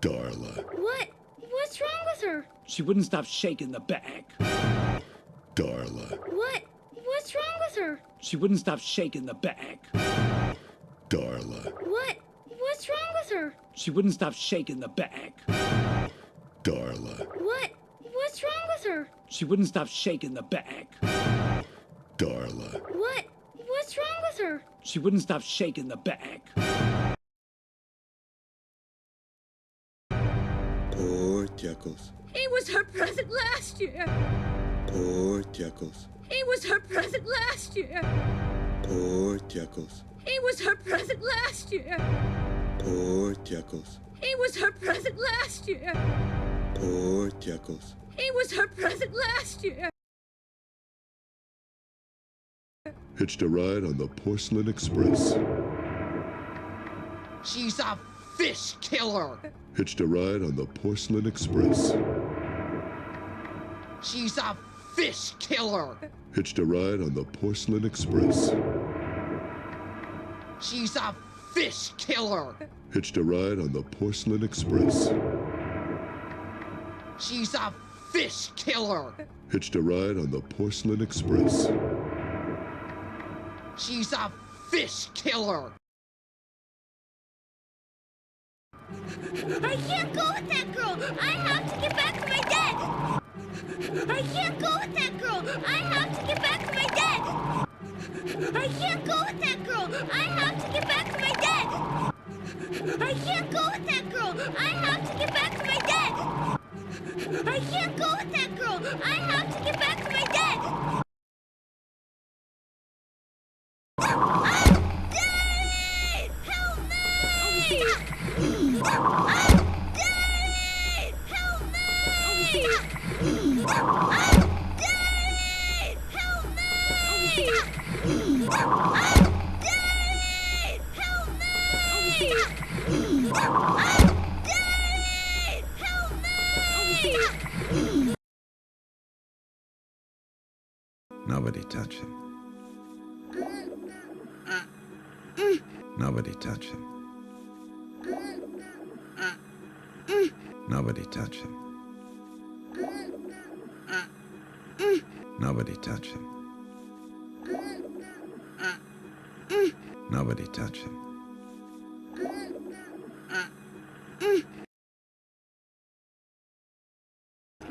Darla. What? What's wrong with her? She wouldn't stop shaking the bag. Darla. What? What's wrong with her? She wouldn't stop shaking the bag. Darla. What? What's wrong with her? She wouldn't stop shaking the bag. Darla. What? What's wrong with her? She wouldn't stop shaking the bag. Darla. What? What's wrong with her? She wouldn't stop shaking the bag. Poor Jackals. He was her present last year. Poor Jackals. He was her present last year. Poor Jackals. He was her present last year. Poor Jackals. He was her present last year. Poor Jackals. He was her present last year. Hitched a ride on the Porcelain Express. She's a fish killer. Hitched a ride on the Porcelain Express. She's a fish killer. Hitched a ride on the Porcelain Express. She's a fish killer. Hitched a ride on the Porcelain Express. She's a fish killer. Hitched a ride on the Porcelain Express. She's a fish killer. I can't go with that girl. I have to get back to my dad. I can't go with that girl. I have to get back to my dad. I can't go with that girl. I have to get back to my dad. I can't go with that girl. I have to get back to my dad. I can't go with that girl. I have to get back to my dad. Daddy! Help me! Daddy! Help me! Daddy! Help me! Daddy! Help me! Daddy! Help me! Nobody touch him. Nobody touch him. Nobody touch him. Nobody touch him. Nobody touch him.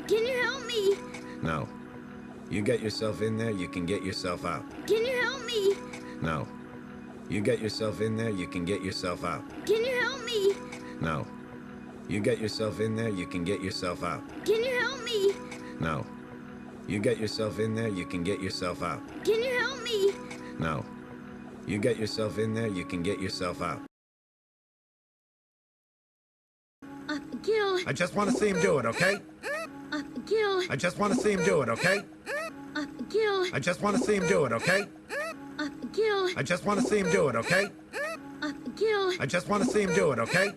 Can you help me? No. You get yourself in there, you can get yourself out. Can you help me? No. You get yourself in there, you can get yourself out. Can you help me? No. You get yourself in there, you can get yourself out. Can you help me? No. You get yourself in there, you can get yourself out. Can you help me? No. You get yourself in there, you can get yourself out. Gil. I just want to see him do it, okay? Gil. I just want to see him do it, okay? Gil. I just want to see him do it, okay? Gil. I just want to see him do it, okay? Gil. I just want to see him do it, okay?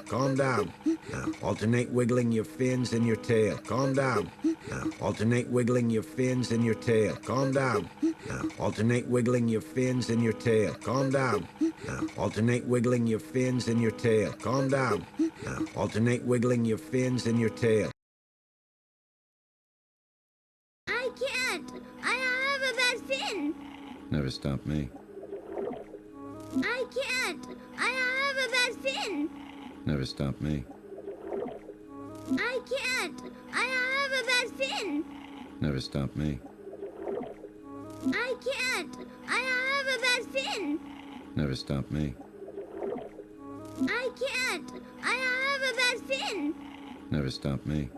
Calm down. Now, alternate wiggling your fins and your tail. Calm down. Now, alternate wiggling your fins and your tail. Calm down. Now, alternate wiggling your fins and your tail. Calm down. Now, alternate wiggling your fins and your tail. Calm down. Now, alternate wiggling your fins and your tail. I can't. I have a bad fin. Never stop me. I can't. I have a bad fin. Never stop me. I can't. I have a bad fin. Never stop me. I can't. I have a bad fin. Never stop me. I can't. I have a bad fin. Never stop me.